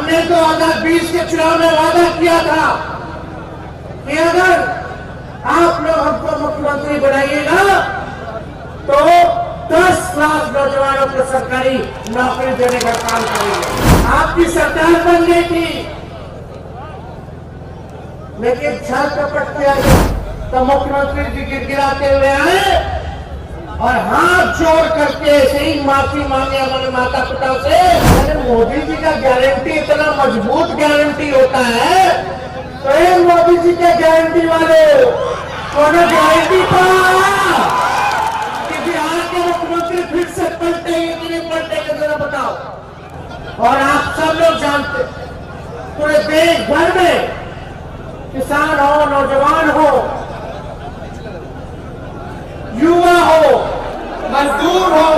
हमने 2020 के चुनाव में वादा किया था कि अगर आप लोग हमको मुख्यमंत्री बनाइएगा तो 10 लाख नौजवानों को सरकारी नौकरी देने का काम करेंगे। आपकी सरकार बन गई थी, लेकिन छल कपट किया गया तो मुख्यमंत्री जी गिड़गिड़ाते हुए आए और हाथ जोड़ करके ऐसे ही माफी मांगे हमारे माता पिता से। मोदी जी का गारंटी इतना मजबूत गारंटी होता है तो ये मोदी जी के गारंटी वाले कौन गारंटी पाया कि बिहार के मुख्यमंत्री फिर से पलटेंगे कि नहीं पलटेंगे, जरा बताओ। और आप सब लोग जानते पूरे देश भर में किसान हो, नौजवान हो, युवा हो, मजदूर हो,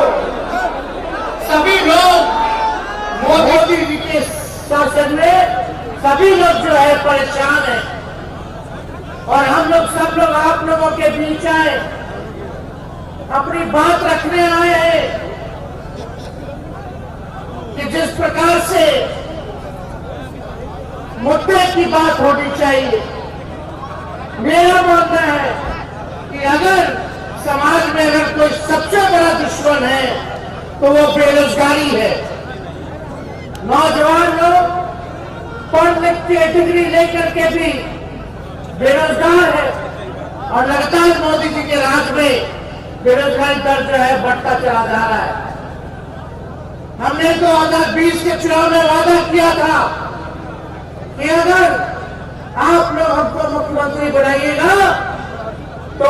सभी लोग मोदी जी के शासन में सभी लोग जो है परेशान है। और हम लोग सब लोग आप लोगों के बीच आए, अपनी बात रखने आए हैं कि जिस प्रकार से मुद्दे की बात होनी चाहिए। मेरा मानना है कि अगर समाज में अगर कोई सबसे बड़ा दुश्मन है तो वो बेरोजगारी है। नौजवान लोग पढ़ लिख के डिग्री लेकर के भी बेरोजगार है और लगातार मोदी जी के राज में बेरोजगारी दर जो है बढ़ता चला जा रहा है। हमने 2020 के चुनाव में वादा किया था कि अगर आप लोग हमको मुख्यमंत्री बनाइएगा तो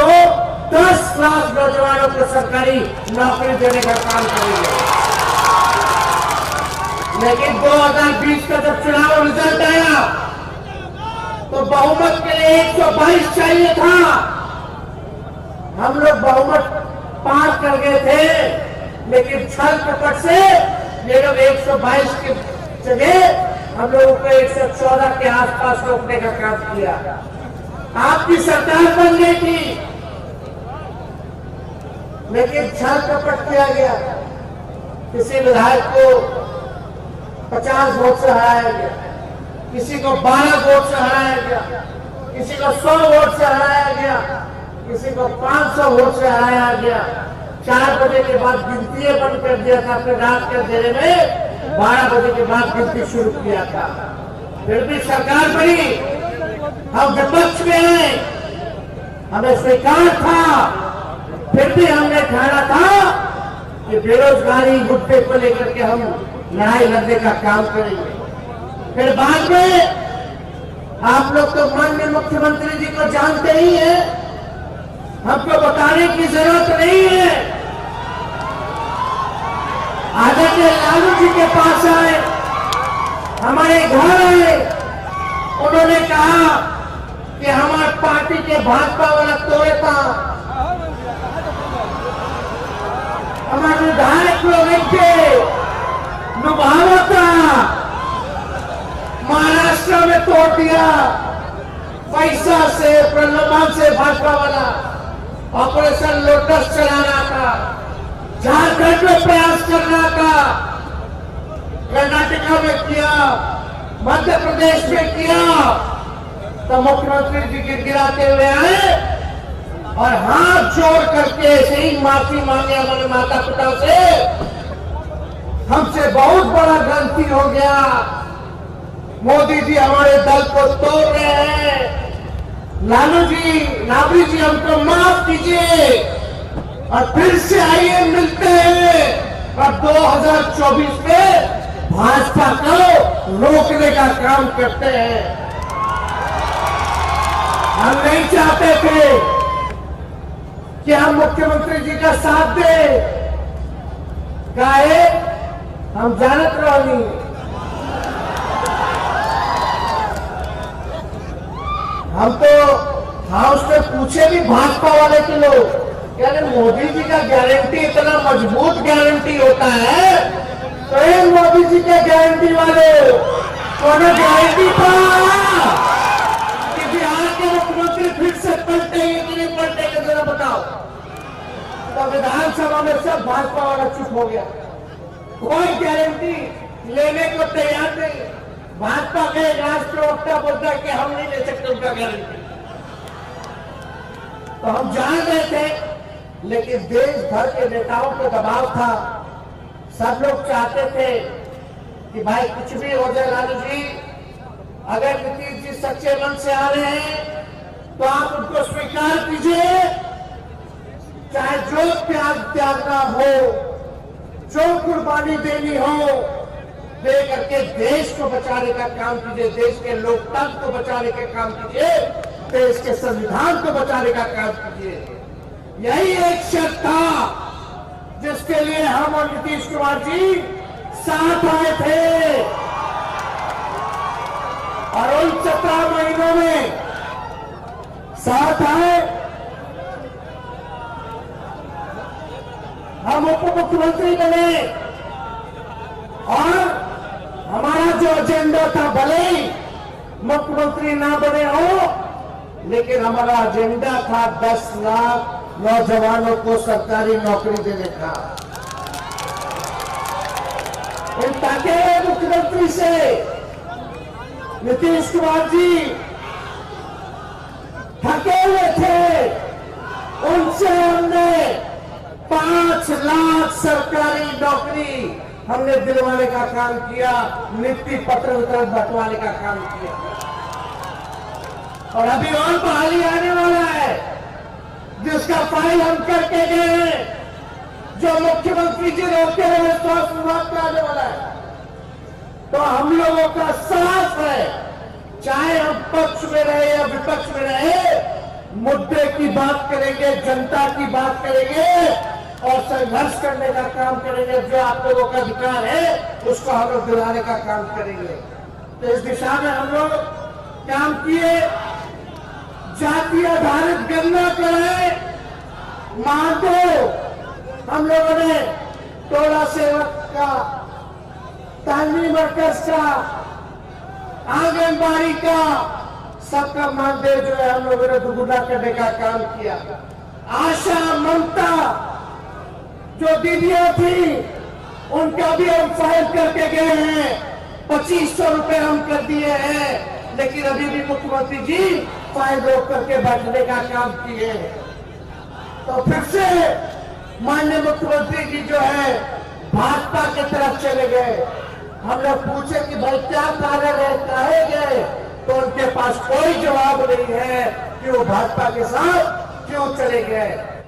10 लाख नौजवानों को सरकारी नौकरी देने का काम करेंगे। लेकिन 2020 का जब चुनाव रिजल्ट आया तो बहुमत के लिए 122 चाहिए था। हम लोग बहुमत पार कर गए थे, लेकिन छल कपट से ये लोग 122 की जगह हम लोगों को 114 के आसपास रोकने का काम किया। आपकी सरकार बन गई थी, लेकिन छल कपट किया गया। किसी विधायक को 50 वोट से हराया गया, किसी को 12 वोट से हराया गया, किसी को 100 वोट से हराया गया, किसी को 500 वोट से हराया गया। 4 बजे के बाद गिनती बंद कर दिया था, फिर रात के अंधेरे में 12 बजे के बाद गिनती शुरू किया था। फिर भी सरकार बनी, हम विपक्ष में हैं, हमें स्वीकार था, फिर भी हमने ठाना था कि बेरोजगारी मुद्दे को लेकर के हम लड़ाई लड़ने का काम करेंगे। फिर बाद में आप लोग तो माननीय मुख्यमंत्री जी को जानते ही हैं, हमको बताने की जरूरत नहीं है। आदरणीय लालू जी के पास आए, हमारे घर आए, उन्होंने कहा कि हमारे पार्टी के भाजपा वाला तोड़े था, हमारे विधायक लोग इनके नुभावा था, महाराष्ट्र में तोड़ दिया, पैसा से प्रलोभन से भाजपा वाला ऑपरेशन लोटस चलाना था, झारखंड में प्रयास करना था, कर्नाटका में किया, मध्य प्रदेश में किया, तो मुख्यमंत्री जी गिड़गिड़ाते हुए आए और हाथ जोड़ करके ऐसे ही माफी मांगे हमारे माता पिता से। हमसे बहुत बड़ा गलती हो गया, मोदी जी हमारे दल को तोड़ रहे हैं, लालू जी, राबड़ी जी हमको माफ कीजिए और फिर से आइए मिलते हैं और 2024 में भाजपा को रोकने का काम करते हैं। हम नहीं चाहते थे कि हम मुख्यमंत्री जी का साथ दें, काहे हम जानत रही। हम तो हाउस में पूछे भी भाजपा वाले के लोग, यानी मोदी जी का गारंटी इतना मजबूत गारंटी होता है तो ये मोदी जी के गारंटी वाले कौन गारंटी पाया कि बिहार के मुख्यमंत्री फिर से पलटेंगे कि नहीं पलटेंगे, जरा बताओ। तो विधानसभा में सब भाजपा वाला चुप हो गया, कोई गारंटी लेने को तैयार नहीं। भाजपा के एक राष्ट्र प्रवक्ता बोलता है कि हम नहीं ले सकते उनका गारंटी। तो हम जान रहे थे, लेकिन देश भर के नेताओं को दबाव था। सब लोग चाहते थे कि भाई कुछ भी हो जाए लालू जी, अगर नीतीश जी सच्चे मन से आ रहे हैं तो आप उनको स्वीकार कीजिए, चाहे जो त्यागना हो, जो कुर्बानी देनी हो, दे करके देश को बचाने का काम कीजिए, देश के लोकतंत्र को बचाने का काम कीजिए, देश के संविधान को बचाने का काम कीजिए। यही एक शर्त था जिसके लिए हम और नीतीश कुमार जी साथ आए थे। और उन 17 महीनों में साथ आए, हम उप मुख्यमंत्री बने और हमारा जो एजेंडा था, भले ही मुख्यमंत्री ना बने हो, लेकिन हमारा एजेंडा था 10 लाख नौजवानों को सरकारी नौकरी देने का। इन ताके मुख्यमंत्री से नीतीश कुमार जी थके हुए थे, उनसे हमने 5 लाख सरकारी नौकरी हमने दिलवाने का काम किया, नियुक्ति पत्र वितरण बंटवाने का काम किया। और अभी और बहाली आने वाला है जिसका फाइल हम करके गए हैं, जो मुख्यमंत्री जी रोके हुए स्वास्थ्य विभाग का आने वाला है। तो हम लोगों का साथ है, चाहे हम पक्ष में रहे या विपक्ष में रहे, मुद्दे की बात करेंगे, जनता की बात करेंगे और संघर्ष करने का काम करेंगे। जो आप लोगों का अधिकार है उसको हम लोग दिलाने का काम करेंगे। तो इस दिशा में हम लोग काम किए, जाति आधारित गणना कराए, मानतो हम लोगों ने टोला सेवक का, तालीमी मरकज का, आंगनबाड़ी का, सबका मानदेय जो है हम लोगों ने दुगुना करने का काम किया। आशा ममता जो दीदियां थी उनका भी हम फाइल करके गए हैं, 2500 रुपए हम कर दिए हैं, लेकिन अभी भी मुख्यमंत्री जी फाइल रोक करके बैठने का काम किए। तो फिर से माननीय मुख्यमंत्री जी जो है भाजपा की तरफ चले गए। हम लोग पूछे कि भाई क्या कारण है, काहे गए, तो उनके पास कोई जवाब नहीं है कि वो भाजपा के साथ क्यों चले गए।